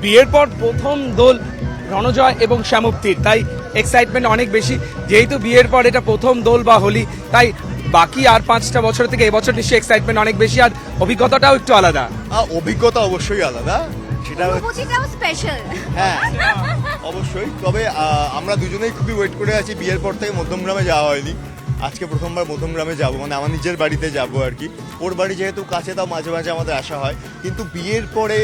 বিয়ের পর প্রথম দোল রণজয় এবং শ্যামপ্তির, তাই এক্সাইটমেন্ট অনেক বেশি। যেহেতু বিয়ের পর এটা প্রথম দোল বা হোলি, তাই বাকি আর 5টা বছর থেকে এবছর নিশ্চয়ই এক্সাইটমেন্ট অনেক বেশি, আর অভিজ্ঞতাটাও একটু আলাদা। অভিজ্ঞতা অবশ্যই আলাদা, সেটা অনুভূতিটাও স্পেশাল। হ্যাঁ অবশ্যই। তবে আমরা দুজনেই খুবই ওয়েট করে আছি। বিয়ের পর থেকে মধ্যমগ্রামে যাওয়া হয়নি, আজকে প্রথমবার মধ্যমগ্রামে যাব, মানে আমার নিজের বাড়িতে যাব আর কি। ওর বাড়ি যেহেতু কাছে, তাও মাঝে মাঝে আমাদের আসা হয়, কিন্তু বিয়ের পরে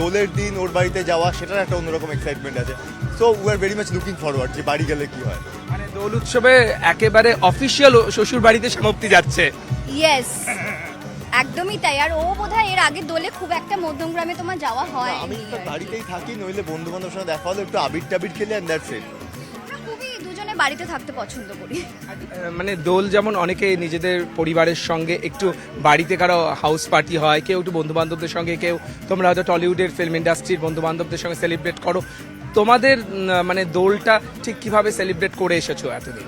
দোলের দিন ওর বাড়িতে যাওয়া, সেটার একটা অন্যরকম এক্সাইটমেন্ট আছে। So we are very much looking forward যে বাড়ি গেলে কি হয়। মানে দোল উৎসবে একেবারে অফিসিয়াল শ্বশুর বাড়িতে শ্যামপ্তি যাচ্ছে। ইয়েস, একদমই তাই। আর ও বোধহয় এর আগে দোলে খুব একটা মধ্যমগ্রামে তোমার যাওয়া হয়। আমি তো বাড়িতেই থাকি, নইলে বন্ধু বান্ধবের সঙ্গে দেখা হলে একটু আবির টাবির খেলে, এন্ড দ্যাটস ইট। খুবই দুজনে বাড়িতে থাকতে পছন্দ করি। মানে দোল যেমন অনেকে নিজেদের পরিবারের সঙ্গে একটু বাড়িতে, কারো হাউস পার্টি হয়, কেউ একটু বন্ধু বান্ধবদের সঙ্গে, কেউ তোমরা হয়তো টলিউডের ফিল্ম ইন্ডাস্ট্রির বন্ধু বান্ধবদের সঙ্গে সেলিব্রেট করো। তোমাদের মানে দোলটা ঠিক কিভাবে সেলিব্রেট করে এসেছো এতদিন?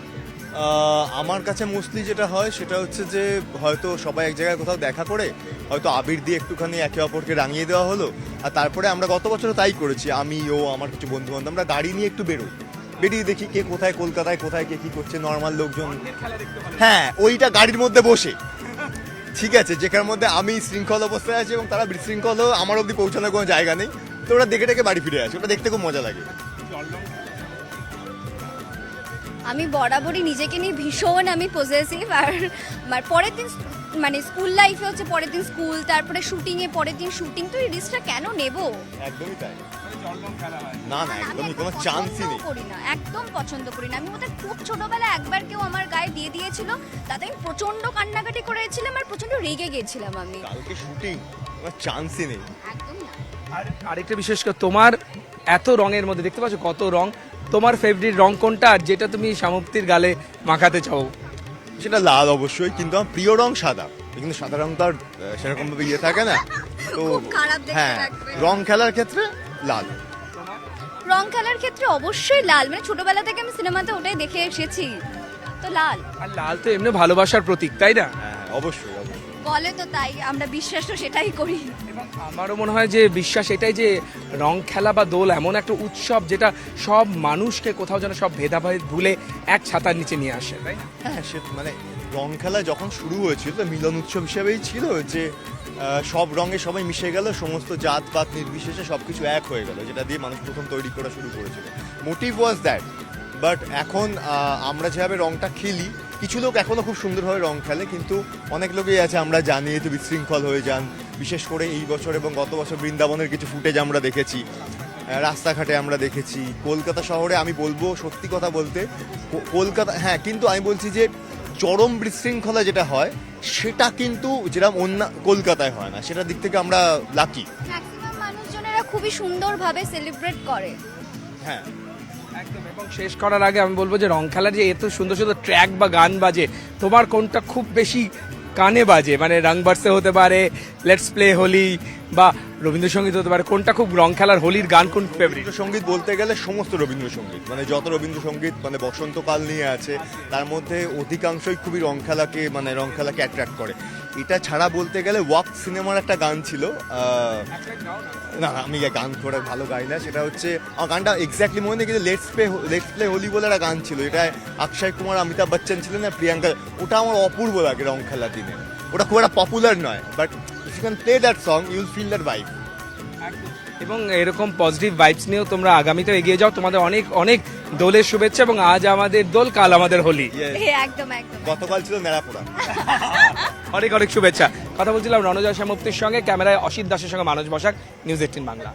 আমার কাছে মোস্টলি যেটা হয় সেটা হচ্ছে যে হয়তো সবাই এক জায়গায় কোথাও দেখা করে হয়তো আবির দিয়ে একটুখানি একে অপরকে রাঙিয়ে দেওয়া হলো, আর তারপরে আমরা গত বছরও তাই করেছি। আমি, ও, আমার কিছু বন্ধু বান্ধব, আমরা গাড়ি নিয়ে একটু বেরিয়ে দেখি কে কোথায়, কলকাতায় কোথায় কে কি করছে, নর্মাল লোকজন। হ্যাঁ, ওইটা গাড়ির মধ্যে বসে, ঠিক আছে, যেখানের মধ্যে আমি শৃঙ্খল অবস্থায় আছি এবং তারা বিশৃঙ্খল, আমার অব্দি পৌঁছানোর কোনো জায়গা নেই, তো ওরা দেখে দেখে বাড়ি ফিরে আসে। ওটা দেখতে খুব মজা লাগে। আমি বরাবরই নিজেকে নিয়ে ভীষণ আমি পজেসিভ। আর পরের দিন মানে স্কুল লাইফে হচ্ছে পরের দিন স্কুল, তারপরে শুটিং এ পরের দিন শুটিং, তো এই রিস্কটা কেন নেব? একদমই তাই। না না, একদমই কোনো চান্সই নেই। করি না, একদম পছন্দ করি না। আমি ওদের খুব ছোটবেলায় একবার কেউ আমার গায়ে দিয়ে দিয়েছিল, তাতে আমি প্রচন্ড কান্নাকাটি করেছিলাম আর প্রচন্ড রেগে গিয়েছিলাম আমি। কালকে শুটিং, কোনো চান্সই নেই। একদম না। আর আরেকটা বিশেষ করে, তোমার এত রঙের মধ্যে দেখতে পাচ্ছ কত রং, তোমার ফেভারিট রং কোনটা, আর যেটা তুমি শ্যামপ্তির গালে মাখাতে চাও? সেটা লাল অবশ্যই, কিন্তু আমার প্রিয় রং সাদা। কিন্তু সাদা রং তো আর সেরকম ভাবে ইয়ে থাকে না, তো খুব খারাপ দেখতে হ্যাঁ, লাগবে। রং খেলার ক্ষেত্রে লাল। রং খেলার ক্ষেত্রে অবশ্যই লাল, মানে ছোটবেলা থেকে আমি সিনেমাতে ওটাই দেখে এসেছি, তো লাল। আর লাল তো এমনি ভালোবাসার প্রতীক, তাই না? হ্যাঁ অবশ্যই অবশ্যই। বলে তো তাই, আমরা বিশ্বাসও সেটাই করি। আমারও মনে হয় যে বিশ্বাস এটাই, যে রং খেলা বা দোল এমন একটা উৎসব যেটা সব মানুষকে কোথাও যেন সব ভেদাভেদ ভুলে এক ছাতার নিচে নিয়ে আসে, তাই না? হ্যাঁ, সে মানে রং খেলা যখন শুরু হয়েছিল তো মিলন উৎসব হিসেবেই ছিল, যে সব রঙে সবাই মিশে গেল, সমস্ত জাত পাত নির্বিশেষে সবকিছু এক হয়ে গেল, যেটা দিয়ে মানুষ প্রথম তৈরি করা শুরু করেছিল। Motive was that. বাট এখন আমরা যেভাবে রংটা খেলি, কিছু লোক এখনো খুব সুন্দরভাবে রং খেলে, কিন্তু অনেক লোকই আছে আমরা জানি একটু বিশৃঙ্খল হয়ে যান। বিশেষ করে এই বছর এবং গত বছর বৃন্দাবনের কিছু ফুটেজ আমরা দেখেছি, রাস্তাঘাটে আমরা দেখেছি। কলকাতা শহরে আমি বলবো সত্যি কথা বলতে, কলকাতা, হ্যাঁ, কিন্তু আমি বলছি যে চরম বিশৃঙ্খলা যেটা হয় সেটা কিন্তু যেরকম অন্য কলকাতায় হয় না, সেটার দিক থেকে আমরা লাকি। ম্যাক্সিমাম মানুষজনেরা খুবই সুন্দরভাবে সেলিব্রেট করে। হ্যাঁ একদম। এবং শেষ করার আগে আমি বলবো যে রং খেলার যে এত সুন্দর সুন্দর ট্র্যাক বা গান বাজে, তোমার কোনটা খুব বেশি কানে বাজে? মানে রং বারসে হতে পারে, লেটস প্লে হোলি, বা রবীন্দ্রসঙ্গীত হতে পারে। কোনটা খুব রং খেলার হোলির গান কোন ফেভারিট? রবীন্দ্রসঙ্গীত বলতে গেলে সমস্ত রবীন্দ্রসঙ্গীত, মানে যত রবীন্দ্রসঙ্গীত মানে বসন্তকাল নিয়ে আছে, তার মধ্যে অধিকাংশই খুবই রং খেলাকে অ্যাট্রাক্ট করে। এটা ছাড়া বলতে গেলে ওয়াক সিনেমার একটা গান ছিল, না আমি গান করে ভালো গাই না, সেটা হচ্ছে আমার গানটা এক্স্যাক্টলি মনে নেই, কিন্তু লেটস প্লে হোলি বলে একটা গান ছিল, এটা অক্ষয় কুমার, অমিতাভ বচ্চন ছিলেন না, প্রিয়াঙ্কা। ওটা আমার অপূর্ব লাগে রং খেলার দিনে। ওটা খুব একটা পপুলার নয়, but if you can play that song you will feel that vibe. এবং এরকম পজিটিভ ভাইবস নিয়েও তোমরা আগামীতেও এগিয়ে যাও। তোমাদের অনেক অনেক দোলের শুভেচ্ছা, এবং আজ আমাদের দোল, কাল আমাদের হোলি। একদম একদম। গতকাল ছিল নেড়াপোড়া। অনেক অনেক শুভেচ্ছা। কথা বলছিলাম রণজয় শ্যামপ্তির সঙ্গে, ক্যামেরায় অসিত দাসের সঙ্গে মানস বসাক, নিউজ 18 বাংলা।